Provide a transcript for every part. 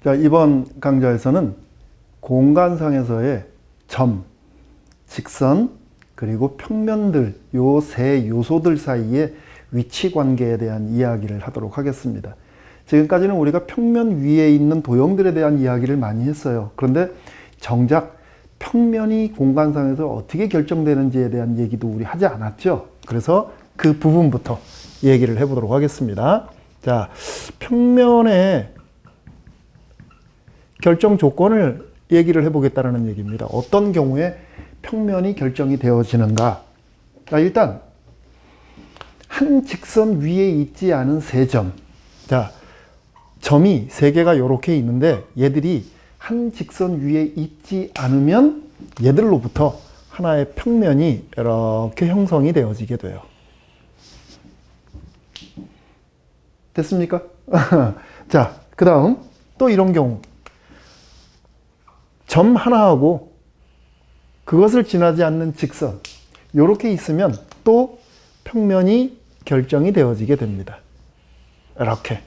자, 이번 강좌에서는 공간상에서의 점, 직선, 그리고 평면들 요 세 요소들 사이의 위치 관계에 대한 이야기를 하도록 하겠습니다. 지금까지는 우리가 평면 위에 있는 도형들에 대한 이야기를 많이 했어요. 그런데 정작 평면이 공간상에서 어떻게 결정되는지에 대한 얘기도 우리 하지 않았죠. 그래서 그 부분부터 얘기를 해보도록 하겠습니다. 자, 평면의 결정 조건을 얘기를 해보겠다는 얘기입니다. 어떤 경우에 평면이 결정이 되어지는가? 자, 일단 한 직선 위에 있지 않은 세 점. 자, 점이 세 개가 이렇게 있는데 얘들이 한 직선 위에 있지 않으면 얘들로부터 하나의 평면이 이렇게 형성이 되어지게 돼요. 됐습니까? 자, 그 다음 또 이런 경우. 점 하나하고 그것을 지나지 않는 직선 이렇게 있으면 또 평면이 결정이 되어지게 됩니다. 이렇게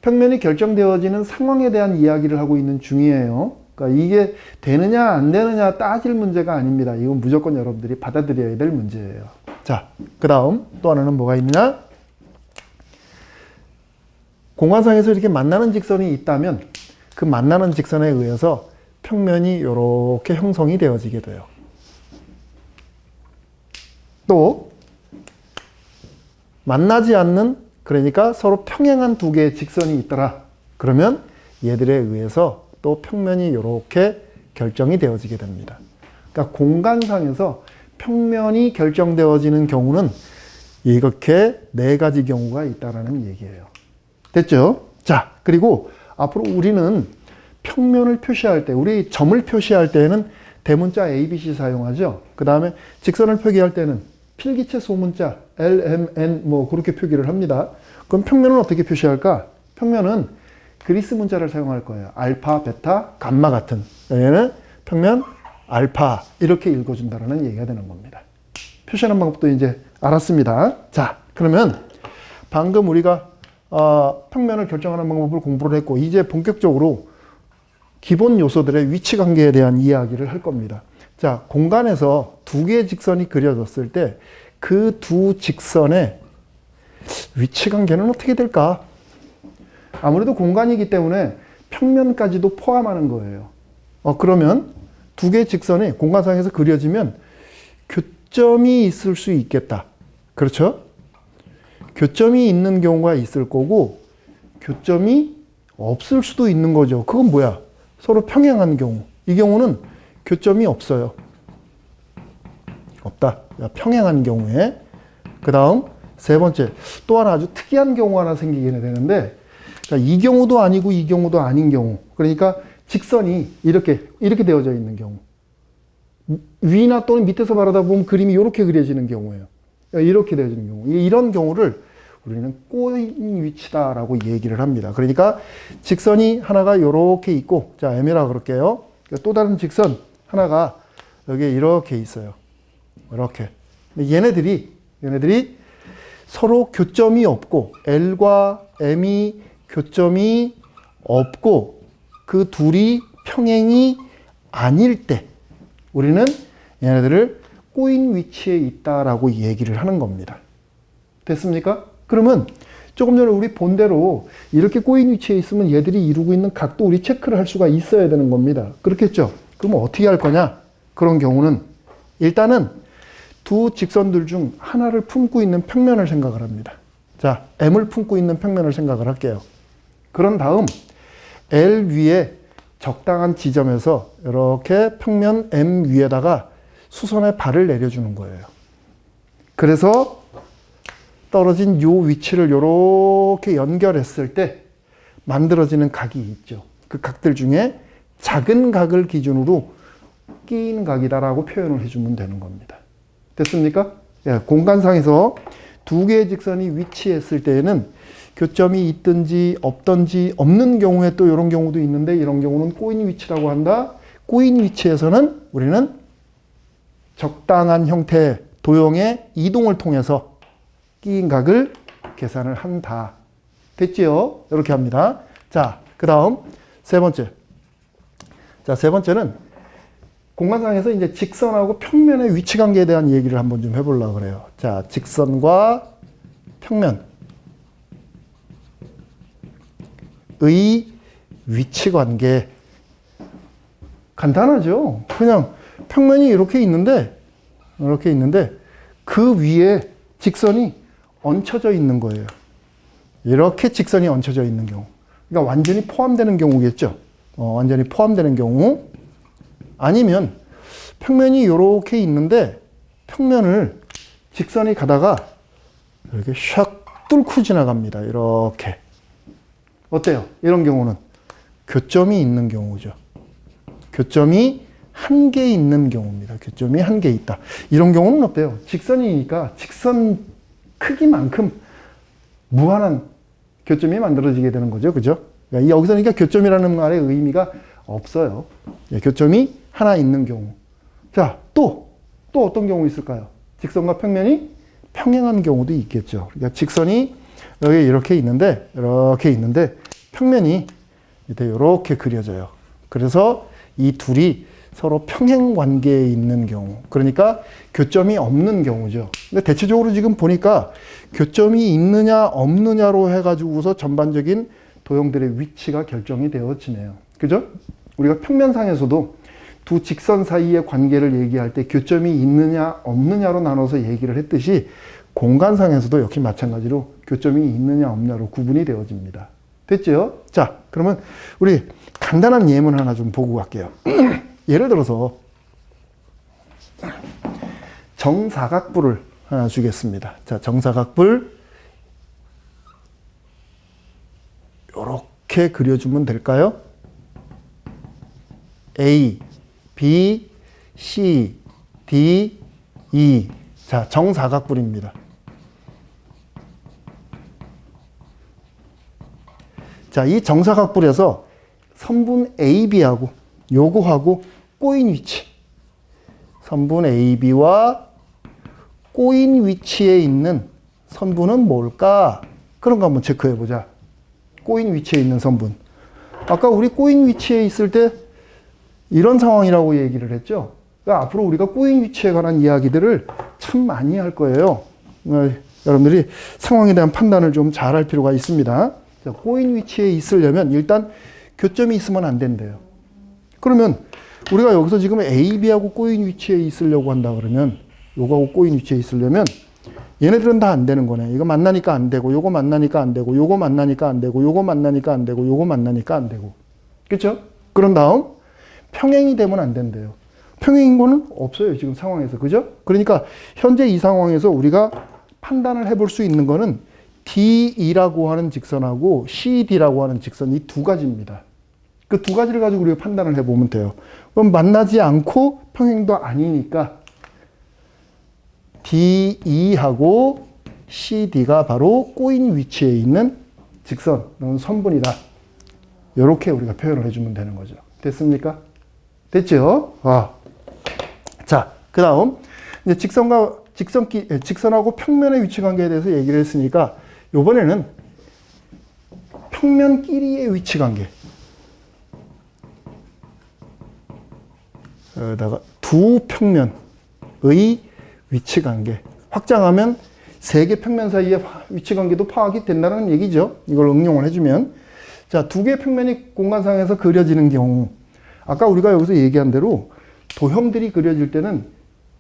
평면이 결정되어지는 상황에 대한 이야기를 하고 있는 중이에요. 그러니까 이게 되느냐 안 되느냐 따질 문제가 아닙니다. 이건 무조건 여러분들이 받아들여야 될 문제예요. 자, 그 다음 또 하나는 뭐가 있느냐? 공간상에서 이렇게 만나는 직선이 있다면 그 만나는 직선에 의해서 평면이 이렇게 형성이 되어지게 돼요. 또 만나지 않는, 그러니까 서로 평행한 두 개의 직선이 있더라. 그러면 얘들에 의해서 또 평면이 이렇게 결정이 되어지게 됩니다. 그러니까 공간상에서 평면이 결정되어지는 경우는 이렇게 네 가지 경우가 있다는 얘기예요. 됐죠? 자, 그리고 앞으로 우리는 평면을 표시할 때, 우리 점을 표시할 때는 대문자 ABC 사용하죠. 그 다음에 직선을 표기할 때는 필기체 소문자 LMN 뭐 그렇게 표기를 합니다. 그럼 평면은 어떻게 표시할까? 평면은 그리스 문자를 사용할 거예요. 알파, 베타, 감마 같은. 얘는 평면 알파 이렇게 읽어준다는 얘기가 되는 겁니다. 표시하는 방법도 이제 알았습니다. 자, 그러면 방금 우리가 평면을 결정하는 방법을 공부를 했고 이제 본격적으로 기본 요소들의 위치 관계에 대한 이야기를 할 겁니다. 자, 공간에서 두 개의 직선이 그려졌을 때 그 두 직선의 위치 관계는 어떻게 될까? 아무래도 공간이기 때문에 평면까지도 포함하는 거예요. 그러면 두 개의 직선이 공간상에서 그려지면 교점이 있을 수 있겠다. 그렇죠? 교점이 있는 경우가 있을 거고 교점이 없을 수도 있는 거죠. 그건 뭐야? 서로 평행한 경우. 이 경우는 교점이 없어요. 없다. 평행한 경우에. 그 다음 세 번째, 또 하나 아주 특이한 경우 하나 생기게 되는데, 그러니까 이 경우도 아니고 이 경우도 아닌 경우. 그러니까 직선이 이렇게 되어져 있는 경우. 위나 또는 밑에서 바라다 보면 그림이 이렇게 그려지는 경우예요. 이렇게 되어지는 경우. 이런 경우를 우리는 꼬인 위치다라고 얘기를 합니다. 그러니까 직선이 하나가 이렇게 있고, 자, M이라고 그럴게요. 또 다른 직선 하나가 여기에 이렇게 있어요. 이렇게. 얘네들이 서로 교점이 없고, L과 M이 교점이 없고, 그 둘이 평행이 아닐 때, 우리는 얘네들을 꼬인 위치에 있다라고 얘기를 하는 겁니다. 됐습니까? 그러면 조금 전에 우리 본 대로 이렇게 꼬인 위치에 있으면 얘들이 이루고 있는 각도 우리 체크를 할 수가 있어야 되는 겁니다. 그렇겠죠? 그럼 어떻게 할 거냐? 그런 경우는 일단은 두 직선들 중 하나를 품고 있는 평면을 생각을 합니다. 자, M을 품고 있는 평면을 생각을 할게요. 그런 다음 L 위에 적당한 지점에서 이렇게 평면 M 위에다가 수선의 발을 내려주는 거예요. 그래서 떨어진 요 위치를 이렇게 연결했을 때 만들어지는 각이 있죠. 그 각들 중에 작은 각을 기준으로 끼인 각이다라고 표현을 해주면 되는 겁니다. 됐습니까? 예, 공간상에서 두 개의 직선이 위치했을 때에는 교점이 있든지 없든지 없는 경우에 또 이런 경우도 있는데 이런 경우는 꼬인 위치라고 한다. 꼬인 위치에서는 우리는 적당한 형태의 도형의 이동을 통해서 끼인 각을 계산을 한다. 됐지요? 이렇게 합니다. 자, 그 다음 세 번째. 자, 세 번째는 공간상에서 이제 직선하고 평면의 위치 관계에 대한 얘기를 한번 좀 해보려고 그래요. 자, 직선과 평면의 위치 관계. 간단하죠. 그냥 평면이 이렇게 있는데 그 위에 직선이 얹혀져 있는 거예요. 이렇게 직선이 얹혀져 있는 경우. 그러니까 완전히 포함되는 경우겠죠. 완전히 포함되는 경우. 아니면 평면이 이렇게 있는데 평면을 직선이 가다가 이렇게 샥 뚫고 지나갑니다. 이렇게. 어때요? 이런 경우는 교점이 있는 경우죠. 교점이 한 개 있는 경우입니다. 교점이 한 개 있다. 이런 경우는 어때요? 직선이니까 직선 크기만큼 무한한 교점이 만들어지게 되는 거죠. 그죠? 그러니까 여기서는 그러니까 교점이라는 말의 의미가 없어요. 교점이 하나 있는 경우. 자, 또 어떤 경우 있을까요? 직선과 평면이 평행한 경우도 있겠죠. 그러니까 직선이 여기 이렇게 있는데 평면이 밑에 이렇게 그려져요. 그래서 이 둘이 서로 평행 관계에 있는 경우. 그러니까 교점이 없는 경우죠. 근데 대체적으로 지금 보니까 교점이 있느냐 없느냐로 해가지고서 전반적인 도형들의 위치가 결정이 되어지네요. 그죠? 우리가 평면상에서도 두 직선 사이의 관계를 얘기할 때 교점이 있느냐 없느냐로 나눠서 얘기를 했듯이 공간상에서도 역시 마찬가지로 교점이 있느냐 없느냐로 구분이 되어집니다. 됐죠? 자, 그러면 우리 간단한 예문 하나 좀 보고 갈게요. 예를 들어서 정사각뿔을 하나 주겠습니다. 자, 정사각뿔 이렇게 그려주면 될까요? A, B, C, D, E. 자, 정사각뿔입니다. 자, 이 정사각뿔에서 선분 AB하고 요거하고 꼬인 위치. 선분 AB와 꼬인 위치에 있는 선분은 뭘까? 그런 거 한번 체크해 보자. 꼬인 위치에 있는 선분. 아까 우리 꼬인 위치에 있을 때 이런 상황이라고 얘기를 했죠. 그러니까 앞으로 우리가 꼬인 위치에 관한 이야기들을 참 많이 할 거예요. 여러분들이 상황에 대한 판단을 좀 잘 할 필요가 있습니다. 자, 꼬인 위치에 있으려면 일단 교점이 있으면 안 된대요. 그러면 우리가 여기서 지금 AB하고 꼬인 위치에 있으려고 한다 그러면 요거하고 꼬인 위치에 있으려면 얘네들은 다 안 되는 거네. 이거 만나니까 안 되고 요거 만나니까 안 되고 요거 만나니까 안 되고 요거 만나니까 안 되고 요거 만나니까 안 되고. 그렇죠? 그런 다음 평행이 되면 안 된대요. 평행인 거는 없어요. 지금 상황에서. 그죠? 그러니까 현재 이 상황에서 우리가 판단을 해볼 수 있는 거는 DE라고 하는 직선하고 CD라고 하는 직선 이 두 가지입니다. 그 두 가지를 가지고 우리가 판단을 해보면 돼요. 그럼 만나지 않고 평행도 아니니까 DE하고 CD가 바로 꼬인 위치에 있는 직선, 선분이다. 이렇게 우리가 표현을 해주면 되는 거죠. 됐습니까? 됐죠? 자, 그 다음 이제 직선하고 평면의 위치 관계에 대해서 얘기를 했으니까 이번에는 평면끼리의 위치 관계. 여기다가 두 평면의 위치 관계. 확장하면 세 개 평면 사이의 위치 관계도 파악이 된다는 얘기죠. 이걸 응용을 해주면. 자, 두 개의 평면이 공간상에서 그려지는 경우. 아까 우리가 여기서 얘기한 대로 도형들이 그려질 때는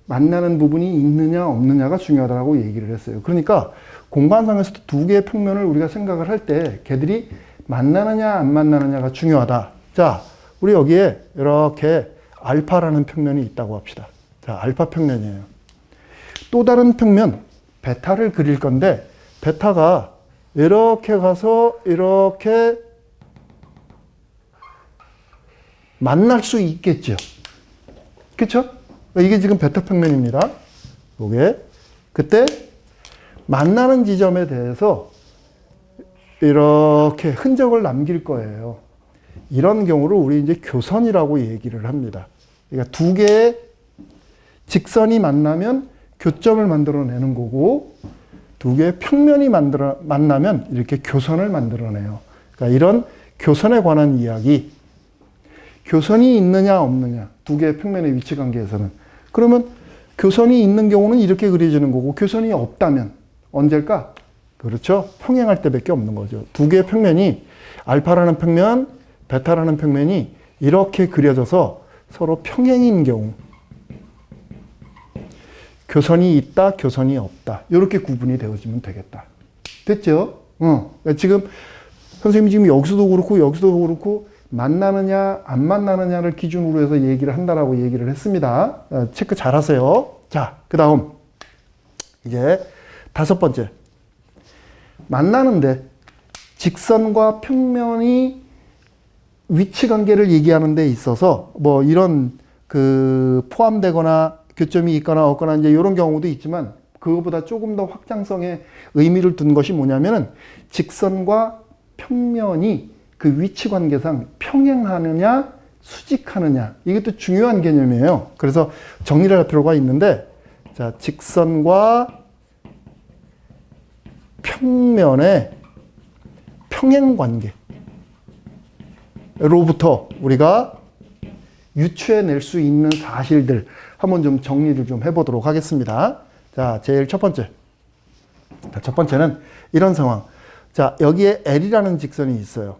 만나는 부분이 있느냐 없느냐가 중요하다고 얘기를 했어요. 그러니까 공간상에서도 두 개의 평면을 우리가 생각을 할 때 걔들이 만나느냐 안 만나느냐가 중요하다. 자, 우리 여기에 이렇게 알파라는 평면이 있다고 합시다. 자, 알파 평면이에요. 또 다른 평면 베타를 그릴 건데 베타가 이렇게 가서 이렇게 만날 수 있겠죠. 그렇죠? 이게 지금 베타 평면입니다. 이게 그때 만나는 지점에 대해서 이렇게 흔적을 남길 거예요. 이런 경우를 우리 이제 교선이라고 얘기를 합니다. 그러니까 두 개의 직선이 만나면 교점을 만들어내는 거고 두 개의 평면이 만나면 이렇게 교선을 만들어내요. 그러니까 이런 교선에 관한 이야기. 교선이 있느냐 없느냐. 두 개의 평면의 위치 관계에서는. 그러면 교선이 있는 경우는 이렇게 그려지는 거고 교선이 없다면 언제일까? 그렇죠. 평행할 때밖에 없는 거죠. 두 개의 평면이 알파라는 평면, 베타라는 평면이 이렇게 그려져서 서로 평행인 경우. 교선이 있다, 교선이 없다. 이렇게 구분이 되어지면 되겠다. 됐죠? 지금 선생님이 지금 여기서도 그렇고 여기서도 그렇고 만나느냐 안 만나느냐를 기준으로 해서 얘기를 한다라고 얘기를 했습니다. 체크 잘 하세요. 자, 그 다음 이제 5번째. 만나는데 직선과 평면이 위치 관계를 얘기하는 데 있어서 뭐 이런 포함되거나 교점이 있거나 없거나 이제 이런 경우도 있지만 그거보다 조금 더 확장성의 의미를 둔 것이 뭐냐면은 직선과 평면이 그 위치 관계상 평행하느냐 수직하느냐 이것도 중요한 개념이에요. 그래서 정리를 할 필요가 있는데 자, 직선과 평면의 평행 관계로부터 우리가 유추해낼 수 있는 사실들 한번 좀 정리를 좀 해보도록 하겠습니다. 자, 제일 첫 번째. 첫 번째는 이런 상황. 자, 여기에 L이라는 직선이 있어요.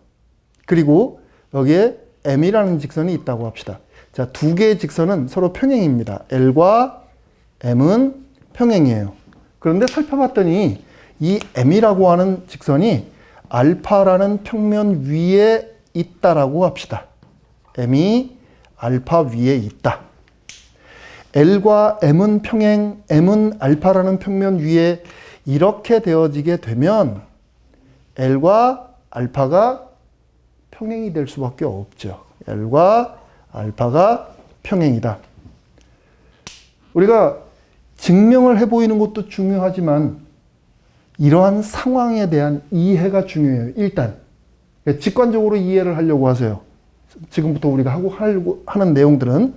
그리고 여기에 M이라는 직선이 있다고 합시다. 자, 두 개의 직선은 서로 평행입니다. L과 M은 평행이에요. 그런데 살펴봤더니 이 M이라고 하는 직선이 알파라는 평면 위에 있다라고 합시다. M이 알파 위에 있다. L과 M은 평행, M은 알파라는 평면 위에 이렇게 되어지게 되면 L과 알파가 평행이 될 수밖에 없죠. L과 알파가 평행이다. 우리가 증명을 해보이는 것도 중요하지만 이러한 상황에 대한 이해가 중요해요. 일단 직관적으로 이해를 하려고 하세요. 지금부터 우리가 하는 내용들은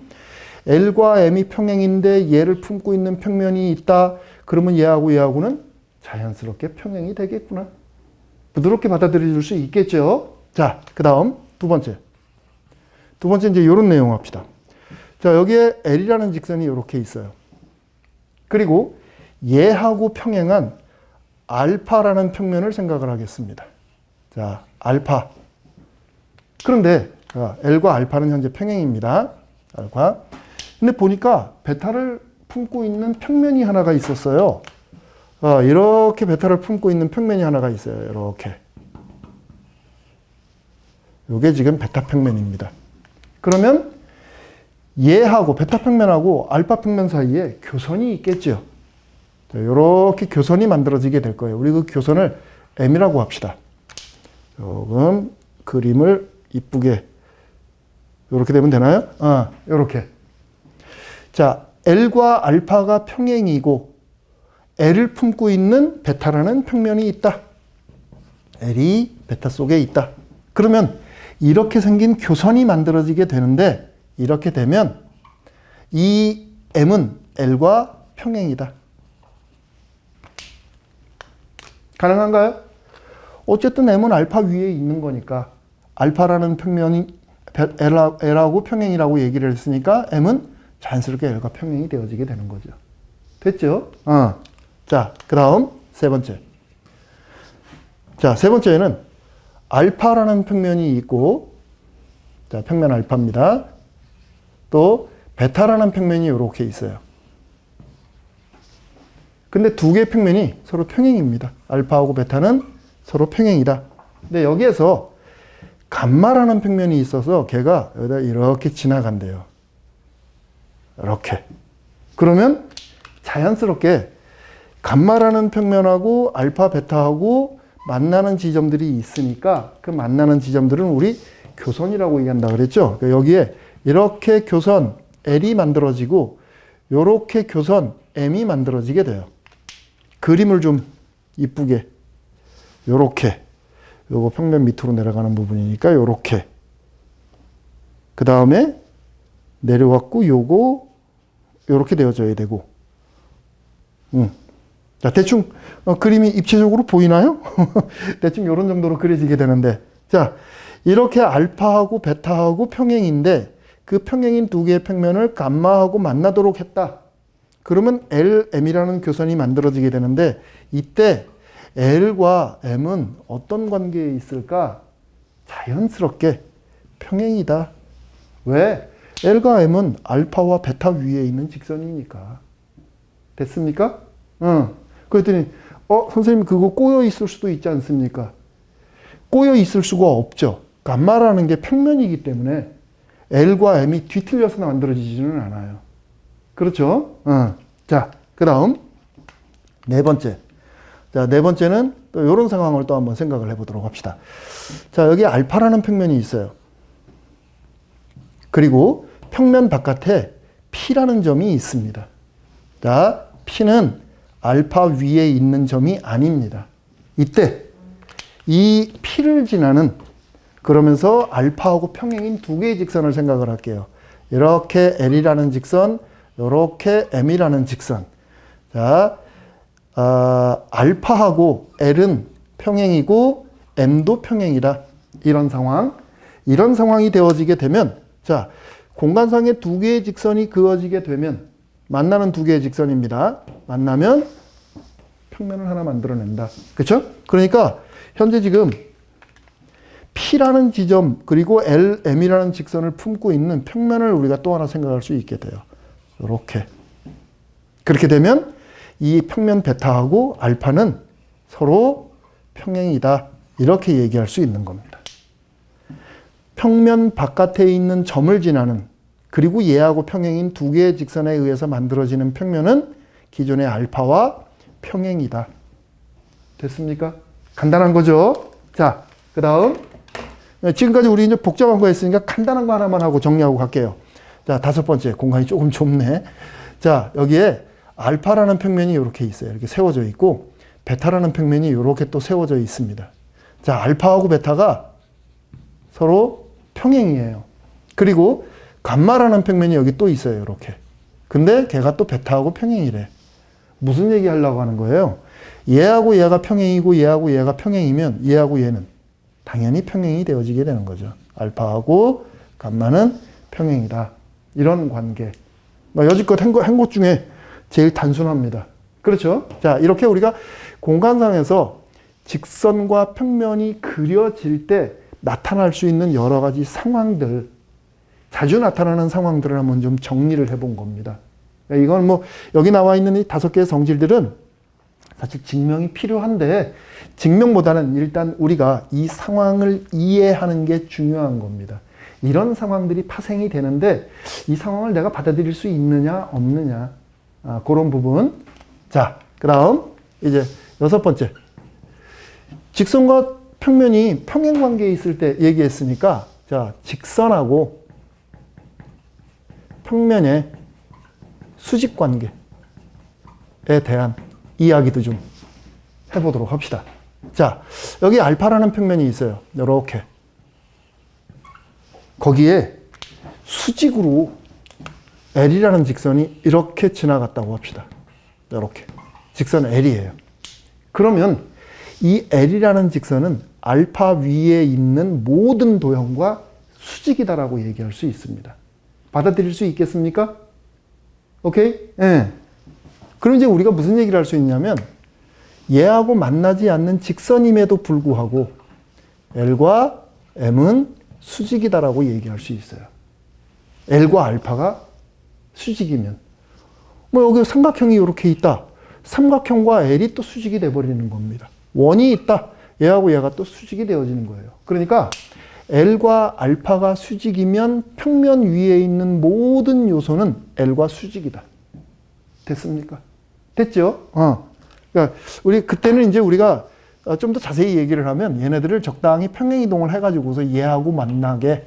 L과 M이 평행인데 얘를 품고 있는 평면이 있다. 그러면 얘하고는 자연스럽게 평행이 되겠구나. 부드럽게 받아들여 줄 수 있겠죠. 자, 그 다음 두 번째. 두 번째 이제 이런 내용 합시다. 자, 여기에 L이라는 직선이 이렇게 있어요. 그리고 얘하고 평행한 알파라는 평면을 생각을 하겠습니다. 자, 알파. 그런데 L과 알파는 현재 평행입니다. 알파. 근데 보니까 베타를 품고 있는 평면이 하나가 있었어요. 이렇게 베타를 품고 있는 평면이 하나가 있어요. 이렇게. 이게 지금 베타 평면입니다. 그러면 얘하고 베타 평면하고 알파 평면 사이에 교선이 있겠죠. 이렇게 교선이 만들어지게 될 거예요. 우리 그 교선을 M이라고 합시다. 조금 그림을 이쁘게 이렇게 되면 되나요? 이렇게. 자, L과 알파가 평행이고 L을 품고 있는 베타라는 평면이 있다. L이 베타 속에 있다. 그러면 이렇게 생긴 교선이 만들어지게 되는데 이렇게 되면 이 M은 L과 평행이다. 가능한가요? 어쨌든 M은 알파 위에 있는 거니까 알파라는 평면이 L하고 평행이라고 얘기를 했으니까 M은 자연스럽게 L과 평행이 되어지게 되는 거죠. 됐죠? 자, 그 다음 세 번째. 자, 세 번째는 알파라는 평면이 있고, 자, 평면 알파입니다. 또 베타라는 평면이 이렇게 있어요. 근데 두 개의 평면이 서로 평행입니다. 알파하고 베타는 서로 평행이다. 근데 여기에서 감마라는 평면이 있어서 걔가 여기다 이렇게 지나간대요. 이렇게. 그러면 자연스럽게 감마라는 평면하고 알파, 베타하고 만나는 지점들이 있으니까 그 만나는 지점들은 우리 교선이라고 얘기한다 그랬죠. 그러니까 여기에 이렇게 교선 L이 만들어지고 이렇게 교선 M이 만들어지게 돼요. 그림을 좀 이쁘게 요렇게 요거 평면 밑으로 내려가는 부분이니까 요렇게 그 다음에 내려왔고 요거 요렇게 되어져야 되고 자, 대충 그림이 입체적으로 보이나요? 대충 요런 정도로 그려지게 되는데 자, 이렇게 알파하고 베타하고 평행인데 그 평행인 두 개의 평면을 감마하고 만나도록 했다. 그러면 LM이라는 교선이 만들어지게 되는데 이때 L과 M은 어떤 관계에 있을까? 자연스럽게 평행이다. 왜? L과 M은 알파와 베타 위에 있는 직선이니까. 됐습니까? 그랬더니 선생님 그거 꼬여 있을 수도 있지 않습니까? 꼬여 있을 수가 없죠. 감마라는 게 평면이기 때문에 L과 M이 뒤틀려서 만들어지지는 않아요. 그렇죠? 자, 그 다음 네 번째. 자, 네 번째는 또 이런 상황을 또 한번 생각을 해보도록 합시다. 자, 여기 알파라는 평면이 있어요. 그리고 평면 바깥에 P라는 점이 있습니다. 자, P는 알파 위에 있는 점이 아닙니다. 이때 이 P를 지나는 그러면서 알파하고 평행인 두 개의 직선을 생각을 할게요. 이렇게 L이라는 직선, 이렇게 M이라는 직선. 자, 알파하고 L은 평행이고 M도 평행이다. 이런 상황. 이런 상황이 되어지게 되면 자, 공간상의 두 개의 직선이 그어지게 되면 만나는 두 개의 직선입니다. 만나면 평면을 하나 만들어낸다. 그렇죠? 그러니까 현재 지금 P라는 지점 그리고 LM이라는 직선을 품고 있는 평면을 우리가 또 하나 생각할 수 있게 돼요. 이렇게. 그렇게 되면 이 평면 베타하고 알파는 서로 평행이다. 이렇게 얘기할 수 있는 겁니다. 평면 바깥에 있는 점을 지나는 그리고 얘하고 평행인 두 개의 직선에 의해서 만들어지는 평면은 기존의 알파와 평행이다. 됐습니까? 간단한 거죠? 자, 그 다음. 지금까지 우리 이제 복잡한 거 했으니까 간단한 거 하나만 하고 정리하고 갈게요. 자, 다섯 번째. 공간이 조금 좁네. 자, 여기에 알파라는 평면이 이렇게 있어요. 이렇게 세워져 있고, 베타라는 평면이 이렇게 또 세워져 있습니다. 자, 알파하고 베타가 서로 평행이에요. 그리고 감마라는 평면이 여기 또 있어요. 이렇게. 근데 걔가 또 베타하고 평행이래. 무슨 얘기 하려고 하는 거예요? 얘하고 얘가 평행이고 얘하고 얘가 평행이면 얘하고 얘는 당연히 평행이 되어지게 되는 거죠. 알파하고 감마는 평행이다. 이런 관계. 여지껏 한 것 중에 제일 단순합니다. 그렇죠? 자, 이렇게 우리가 공간상에서 직선과 평면이 그려질 때 나타날 수 있는 여러 가지 상황들, 자주 나타나는 상황들을 한번 좀 정리를 해본 겁니다. 이건 뭐 여기 나와 있는 이 5개의 성질들은 사실 증명이 필요한데 증명보다는 일단 우리가 이 상황을 이해하는 게 중요한 겁니다. 이런 상황들이 파생이 되는데 이 상황을 내가 받아들일 수 있느냐 없느냐 그런 부분. 자, 그 다음 이제 6번째. 직선과 평면이 평행 관계에 있을 때 얘기했으니까 자, 직선하고 평면의 수직 관계에 대한 이야기도 좀 해보도록 합시다. 자, 여기 알파라는 평면이 있어요. 이렇게. 거기에 수직으로 L이라는 직선이 이렇게 지나갔다고 합시다. 이렇게. 직선 L이에요. 그러면 이 L이라는 직선은 알파 위에 있는 모든 도형과 수직이다라고 얘기할 수 있습니다. 받아들일 수 있겠습니까? 오케이? 예. 그럼 이제 우리가 무슨 얘기를 할 수 있냐면 얘하고 만나지 않는 직선임에도 불구하고 L과 M은 수직이다라고 얘기할 수 있어요. L과 알파가 수직이면 뭐 여기 삼각형이 이렇게 있다. 삼각형과 L이 또 수직이 돼버리는 겁니다. 원이 있다. 얘하고 얘가 또 수직이 되어지는 거예요. 그러니까 L과 알파가 수직이면 평면 위에 있는 모든 요소는 L과 수직이다. 됐습니까? 됐죠? 그러니까 우리 그때는 이제 우리가 좀 더 자세히 얘기를 하면 얘네들을 적당히 평행 이동을 해가지고서 얘하고 만나게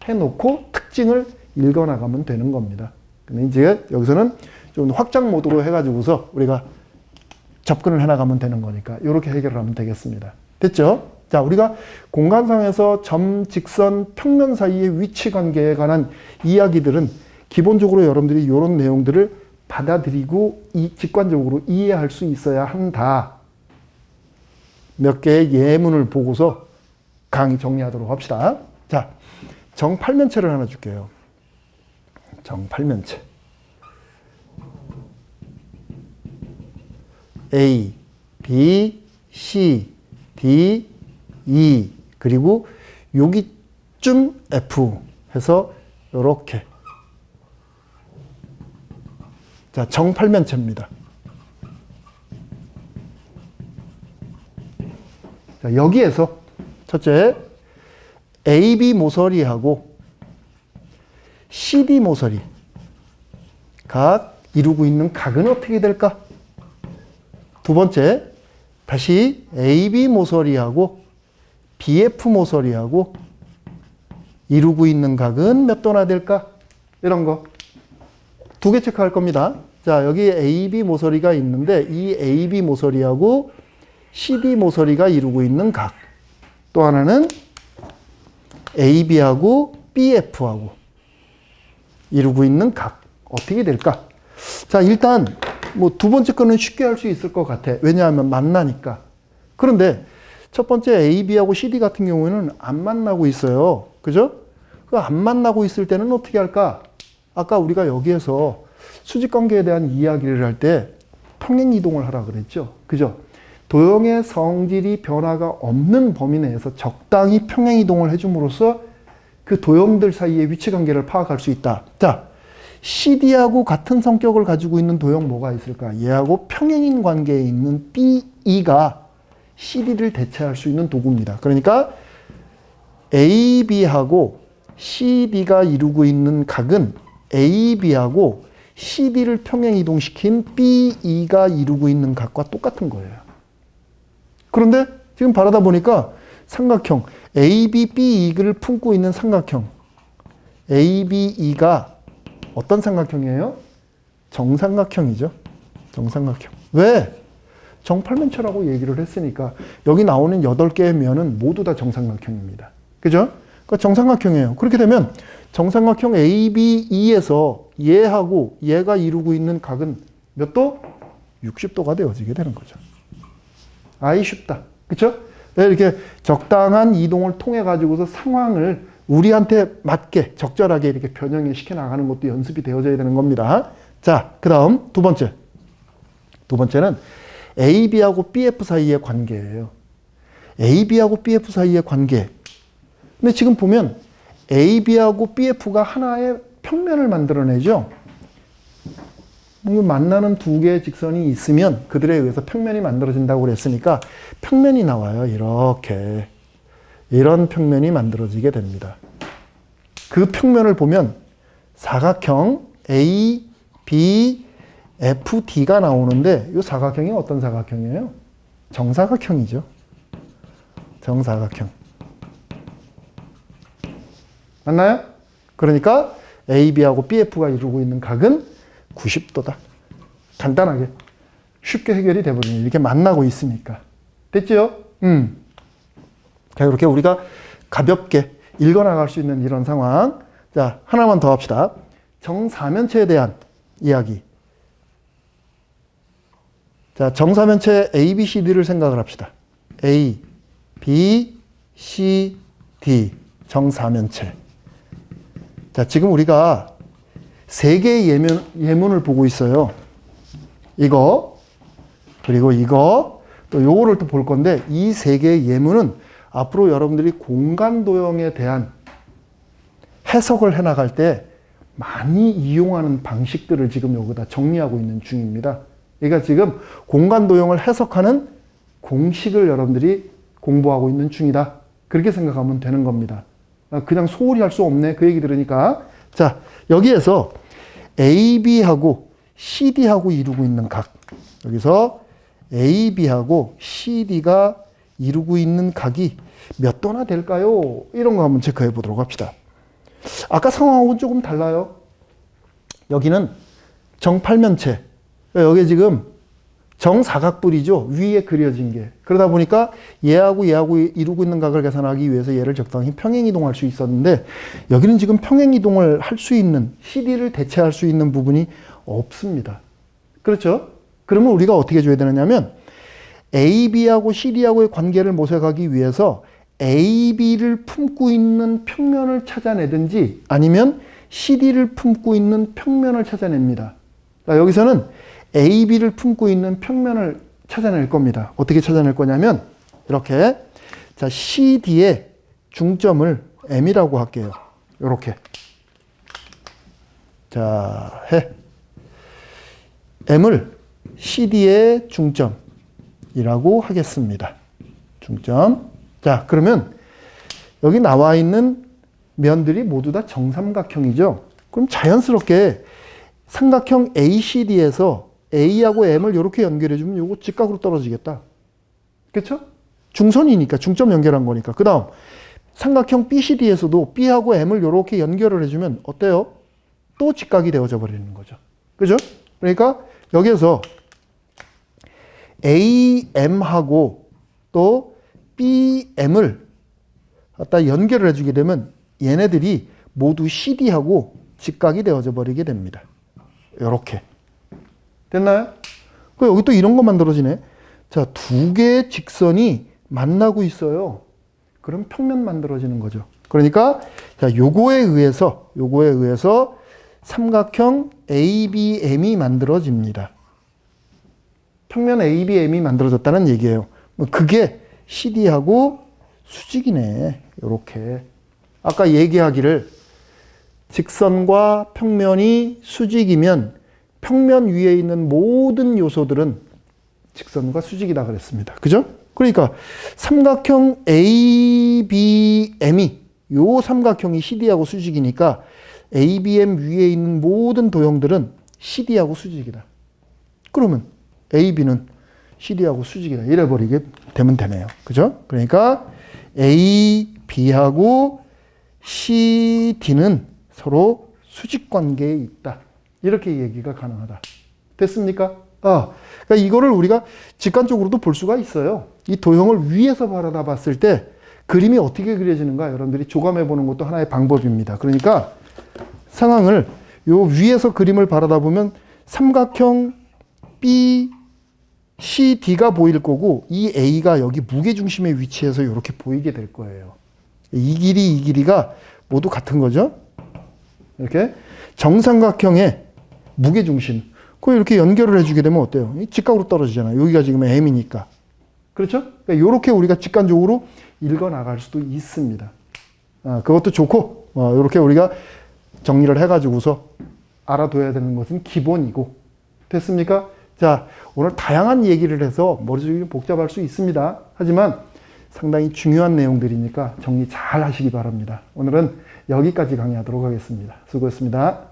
해놓고 특징을 읽어나가면 되는 겁니다. 근데 이제 여기서는 좀 확장 모드로 해가지고서 우리가 접근을 해나가면 되는 거니까 이렇게 해결을 하면 되겠습니다. 됐죠? 자, 우리가 공간상에서 점, 직선, 평면 사이의 위치 관계에 관한 이야기들은 기본적으로 여러분들이 이런 내용들을 받아들이고 직관적으로 이해할 수 있어야 한다. 몇 개의 예문을 보고서 강의 정리하도록 합시다. 자, 정팔면체를 하나 줄게요. 정팔면체. A, B, C, D, E 그리고 여기쯤 F 해서 이렇게. 자, 정팔면체입니다. 자, 여기에서 첫째, AB 모서리하고 CD 모서리 각 이루고 있는 각은 어떻게 될까? 두 번째, 다시 AB 모서리하고 BF 모서리하고 이루고 있는 각은 몇 도나 될까? 이런 거. 두 개 체크할 겁니다. 자, 여기 AB 모서리가 있는데 이 AB 모서리하고 CD 모서리가 이루고 있는 각. 또 하나는 AB하고 BF하고 이루고 있는 각. 어떻게 될까? 자, 일단 뭐 두 번째 거는 쉽게 할 수 있을 것 같아. 왜냐하면 만나니까. 그런데 첫 번째 AB하고 CD 같은 경우에는 안 만나고 있어요. 그죠? 그 안 만나고 있을 때는 어떻게 할까? 아까 우리가 여기에서 수직관계에 대한 이야기를 할 때 평행이동을 하라 그랬죠. 그죠? 도형의 성질이 변화가 없는 범위 내에서 적당히 평행이동을 해줌으로써 그 도형들 사이의 위치관계를 파악할 수 있다. 자, CD하고 같은 성격을 가지고 있는 도형 뭐가 있을까? 얘하고 평행인 관계에 있는 BE가 CD를 대체할 수 있는 도구입니다. 그러니까 AB하고 CD가 이루고 있는 각은 AB하고 CD를 평행이동시킨 BE가 이루고 있는 각과 똑같은 거예요. 그런데 지금 바라다 보니까 삼각형 ABBE를 품고 있는 삼각형 ABE가 어떤 삼각형이에요? 정삼각형이죠. 정삼각형. 왜? 정팔면체라고 얘기를 했으니까 여기 나오는 8개의 면은 모두 다 정삼각형입니다. 그죠? 그러니까 정삼각형이에요. 그렇게 되면 정삼각형 ABE에서 얘하고 얘가 이루고 있는 각은 몇 도? 60도가 되어지게 되는 거죠. 아이 쉽다. 그쵸? 이렇게 적당한 이동을 통해 가지고서 상황을 우리한테 맞게 적절하게 이렇게 변형을 시켜 나가는 것도 연습이 되어져야 되는 겁니다. 자, 그 다음 두 번째. 두 번째는 AB하고 BF 사이의 관계예요. AB하고 BF 사이의 관계. 근데 지금 보면 AB하고 BF가 하나의 평면을 만들어내죠. 만나는 두 개의 직선이 있으면 그들에 의해서 평면이 만들어진다고 그랬으니까 평면이 나와요. 이렇게. 이런 평면이 만들어지게 됩니다. 그 평면을 보면 사각형 A, B, F, D가 나오는데 이 사각형이 어떤 사각형이에요? 정사각형이죠. 정사각형. 맞나요? 그러니까 AB하고 BF가 이루고 있는 각은 90도다. 간단하게. 쉽게 해결이 되거든요. 이렇게 만나고 있으니까. 됐죠? 자, 이렇게 우리가 가볍게 읽어나갈 수 있는 이런 상황. 자, 하나만 더 합시다. 정사면체에 대한 이야기. 자, 정사면체 A, B, C, D를 생각을 합시다. A, B, C, D. 정사면체. 자, 지금 우리가 세 개의 예문을 보고 있어요. 이거, 그리고 이거, 또 요거를 또 볼 건데, 이 세 개의 예문은 앞으로 여러분들이 공간 도형에 대한 해석을 해 나갈 때 많이 이용하는 방식들을 지금 여기다 정리하고 있는 중입니다. 그러니까 지금 공간 도형을 해석하는 공식을 여러분들이 공부하고 있는 중이다. 그렇게 생각하면 되는 겁니다. 그냥 소홀히 할 수 없네. 그 얘기 들으니까. 자, 여기에서 AB하고 CD하고 이루고 있는 각. 여기서 AB하고 CD가 이루고 있는 각이 몇 도나 될까요? 이런 거 한번 체크해 보도록 합시다. 아까 상황하고는 조금 달라요. 여기는 정팔면체. 여기 지금 정사각뿔이죠. 위에 그려진 게. 그러다 보니까 얘하고 이루고 있는 각을 계산하기 위해서 얘를 적당히 평행이동할 수 있었는데 여기는 지금 평행이동을 할 수 있는 CD를 대체할 수 있는 부분이 없습니다. 그렇죠? 그러면 우리가 어떻게 줘야 되느냐면 AB하고 CD하고의 관계를 모색하기 위해서 AB를 품고 있는 평면을 찾아내든지 아니면 CD를 품고 있는 평면을 찾아냅니다. 자, 여기서는 AB를 품고 있는 평면을 찾아낼 겁니다. 어떻게 찾아낼 거냐면 이렇게, 자, CD의 중점을 M이라고 할게요. 이렇게. 자, M을 CD의 중점이라고 하겠습니다. 중점. 자, 그러면 여기 나와 있는 면들이 모두 다 정삼각형이죠. 그럼 자연스럽게 삼각형 ACD에서 A하고 M을 이렇게 연결해주면 이거 직각으로 떨어지겠다. 그렇죠? 중선이니까, 중점 연결한 거니까. 그 다음 삼각형 BCD에서도 B하고 M을 이렇게 연결을 해주면 어때요? 또 직각이 되어져 버리는 거죠. 그죠? 그러니까 여기에서 AM하고 또 BM을 갖다 연결을 해주게 되면 얘네들이 모두 CD하고 직각이 되어져 버리게 됩니다. 이렇게. 됐나요? 여기 또 이런 거 만들어지네. 자, 두 개의 직선이 만나고 있어요. 그럼 평면 만들어지는 거죠. 그러니까 자, 요거에 의해서 삼각형 ABM이 만들어집니다. 평면 ABM이 만들어졌다는 얘기예요. 그게 CD하고 수직이네. 요렇게. 아까 얘기하기를 직선과 평면이 수직이면 평면 위에 있는 모든 요소들은 직선과 수직이다 그랬습니다. 그죠? 그러니까 삼각형 ABM이 요 삼각형이 CD하고 수직이니까 ABM 위에 있는 모든 도형들은 CD하고 수직이다. 그러면 AB는 CD하고 수직이다. 이래버리게 되면 되네요. 그죠? 그러니까 AB하고 CD는 서로 수직 관계에 있다. 이렇게 얘기가 가능하다. 됐습니까? 그러니까 이거를 우리가 직관적으로도 볼 수가 있어요. 이 도형을 위에서 바라다 봤을 때 그림이 어떻게 그려지는가 여러분들이 조감해 보는 것도 하나의 방법입니다. 그러니까 상황을 요 위에서 그림을 바라다 보면 삼각형 BCD가 보일 거고 이 A가 여기 무게중심의 위치에서 이렇게 보이게 될 거예요. 이 길이가 모두 같은 거죠. 이렇게 정삼각형의 무게중심 그걸 이렇게 연결을 해주게 되면 어때요? 직각으로 떨어지잖아요. 여기가 지금 M이니까. 그렇죠? 그러니까 이렇게 우리가 직관적으로 읽어나갈 수도 있습니다. 그것도 좋고 이렇게 우리가 정리를 해가지고서 알아둬야 되는 것은 기본이고. 됐습니까? 자, 오늘 다양한 얘기를 해서 머릿속이 좀 복잡할 수 있습니다. 하지만 상당히 중요한 내용들이니까 정리 잘 하시기 바랍니다. 오늘은 여기까지 강의하도록 하겠습니다. 수고했습니다.